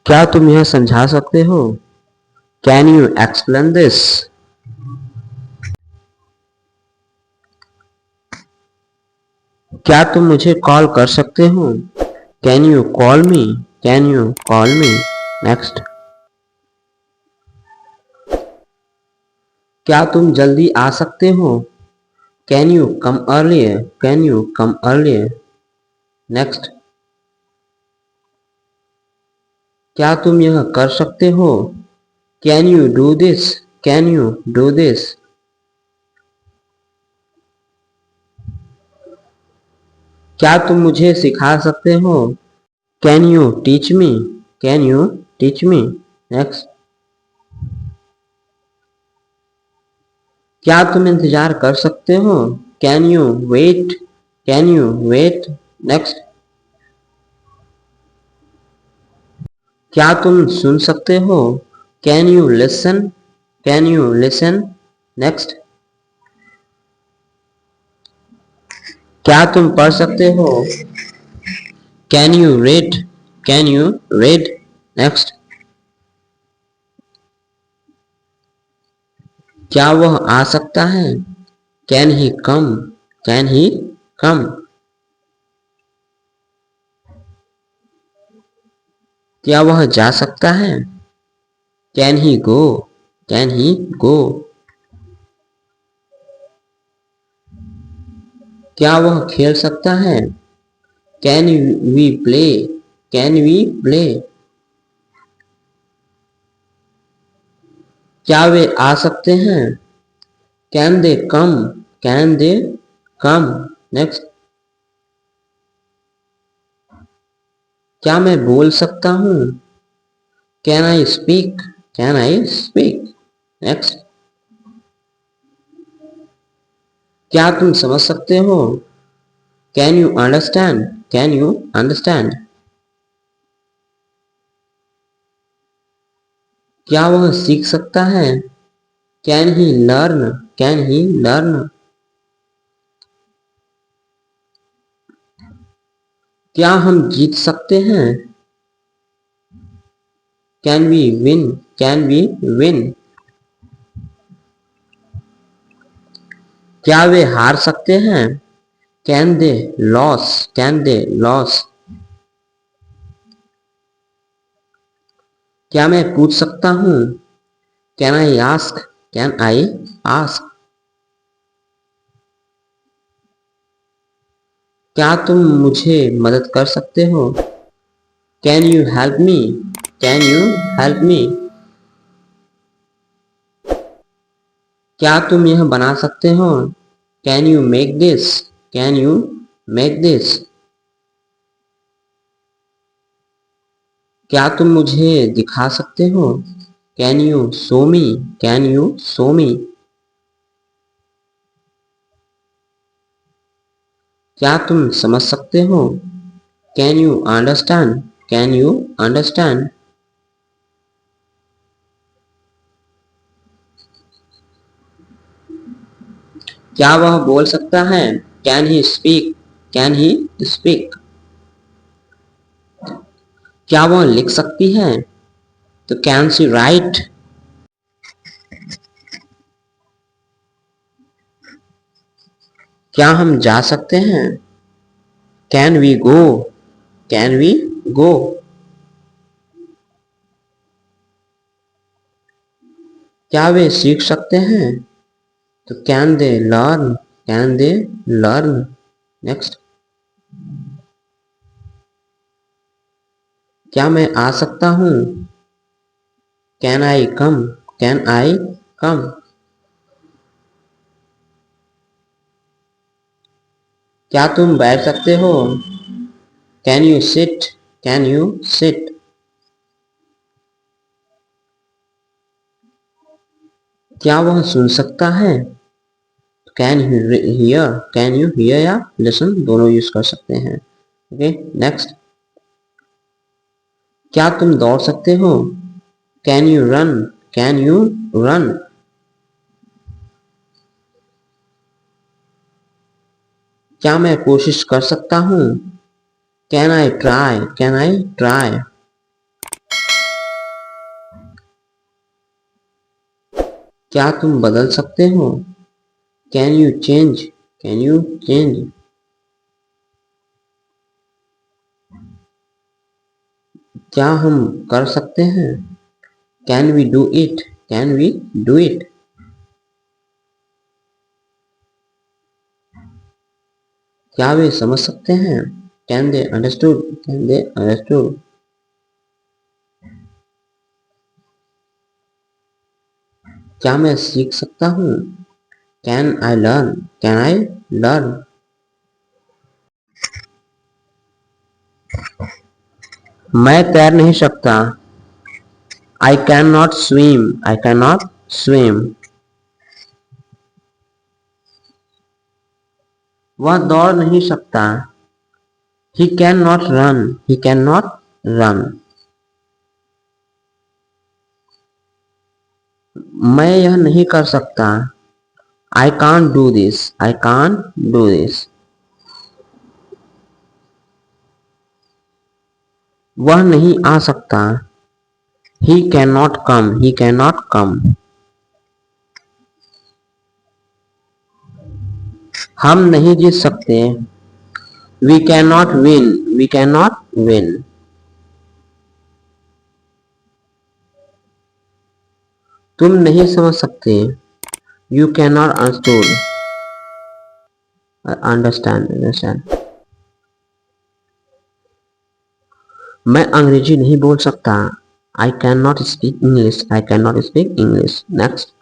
क्या तुम यह समझा सकते हो? Can you explain this? क्या तुम मुझे कॉल कर सकते हो? Can you call me? Can you call me? Next. क्या तुम जल्दी आ सकते हो? Can you come earlier? Can you come earlier? Next. क्या तुम यह कर सकते हो? Can you do this? Can you do this? क्या तुम मुझे सिखा सकते हो? Can you teach me? Can you teach me? Next. क्या तुम इंतजार कर सकते हो? Can you wait? Can you wait? Next. क्या तुम सुन सकते हो? Can you listen? Can you listen? Next. क्या तुम पढ़ सकते हो? Can you read? Can you read? Next. क्या वह आ सकता है? Can he come? Can he come? क्या वह जा सकता है? Can he go? Can he go? क्या वह खेल सकता है? Can we play? Can we play? क्या वे आ सकते हैं? Can they come? Can they come? Next. क्या मैं बोल सकता हूँ? Can I speak? Can I speak? Next. क्या तुम समझ सकते हो? Can you understand? Can you understand? क्या वह सीख सकता है? Can he learn? Can he learn? क्या हम जीत सकते हैं? Can we win? Can we win? क्या वे हार सकते हैं? Can they loss? Can they loss? क्या मैं पूछ सकता हूँ? Can I ask? Can I ask? क्या तुम मुझे मदद कर सकते हो? Can you help me? Can you help me? क्या तुम यह बना सकते हो? Can you make this? Can you make this? क्या तुम मुझे दिखा सकते हो? Can you show me? Can you show मी? क्या तुम समझ सकते हो? Can you understand? Can you understand? क्या वह बोल सकता है? Can he speak? Can he speak? क्या वह लिख सकती है? तो कैन शी राइट? क्या हम जा सकते हैं? Can we go? Can we go? क्या वे सीख सकते हैं? तो can they learn? Can they learn? Next. क्या मैं आ सकता हूँ? Can I come? Can I come? क्या तुम बैठ सकते हो? Can you sit? Can you sit? क्या वह सुन सकता है? Can hear? Can you hear या लिसन दोनों यूज कर सकते हैं। Okay next. क्या तुम दौड़ सकते हो? Can you run? Can you run? क्या मैं कोशिश कर सकता हूँ? Can I try? Can I try? क्या तुम बदल सकते हो? Can you change? Can you change? क्या हम कर सकते हैं? Can we do it? Can we do it? क्या वे समझ सकते हैं? Can they understood? Can they understood? क्या मैं सीख सकता हूँ? Can I learn? Can I learn? मैं तैर नहीं सकता। I can not swim. I can not swim. वह दौड़ नहीं सकता। He can not run. He can not run. मैं यह नहीं कर सकता। I can't do this. I can't do this. वह नहीं आ सकता। He can not come. He can not come. हम नहीं जीत सकते। We can not win. We can not win. तुम नहीं समझ सकते। You can not understand. Understand. मैं अंग्रेजी नहीं बोल सकता। I can not speak English. I can not speak English. Next.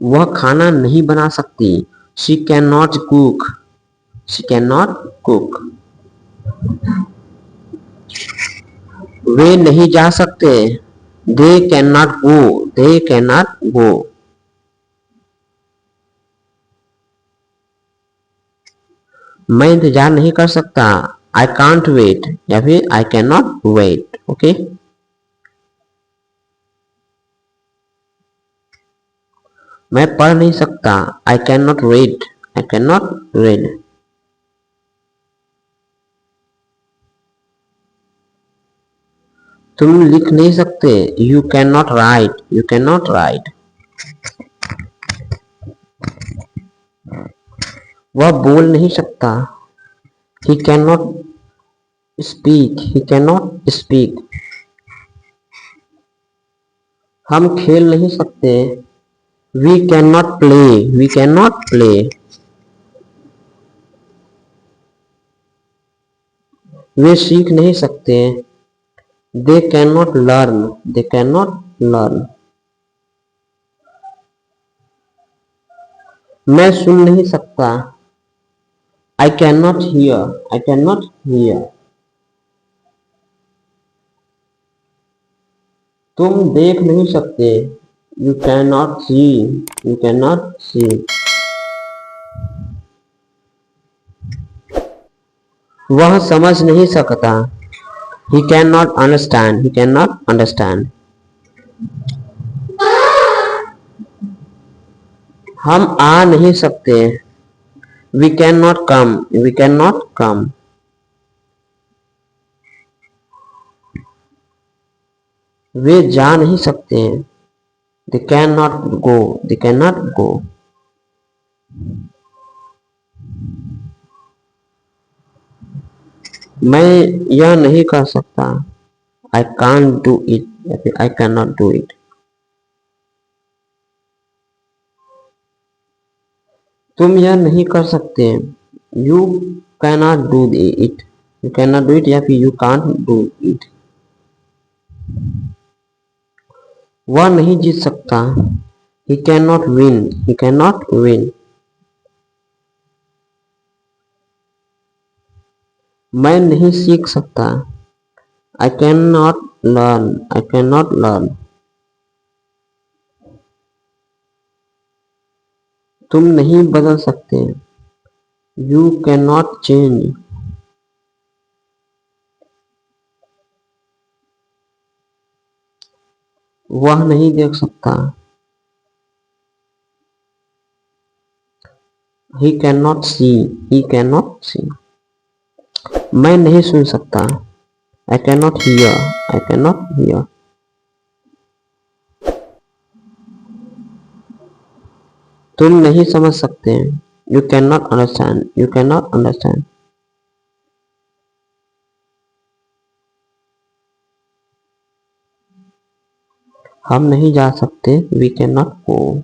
वह खाना नहीं बना सकती। She can not cook. She can not cook. वे नहीं जा सकते। They can not go. They can not go. मैं इंतजार नहीं कर सकता। आई कांट वेट या फिर I can not wait. Okay. मैं पढ़ नहीं सकता। I can not read. I can not read. तुम लिख नहीं सकते। You can not write. You can not write. वह बोल नहीं सकता। He can not speak. He can not speak. हम खेल नहीं सकते। We can not play. We can not play. वे सीख नहीं सकते। They can not learn. They can not learn. मैं सुन नहीं सकता। I can not hear. I can not hear. तुम देख नहीं सकते। You can not see. You can not see. वह समझ नहीं सकता। He can not understand. He can not understand. हम आ नहीं सकते। We can not come. We can not come. वे जा नहीं सकते। They can not go. They can not go. मैं यह नहीं कर सकता। आई कान डू इट या फिर I can not do it. तुम यह नहीं कर सकते। You can not do it. You can not do it या फिर यू कांट डू इट। वह नहीं जीत सकता। He can not win. He can not win. मैं नहीं सीख सकता। I can not learn. I can not learn. तुम नहीं बदल सकते। You can not change. वह नहीं देख सकता। He can not see. He can not see. मैं नहीं सुन सकता। I can not hear. I can not hear. तुम नहीं समझ सकते, you can not understand, you can not understand. हम नहीं जा सकते, वी कैन नॉट गो।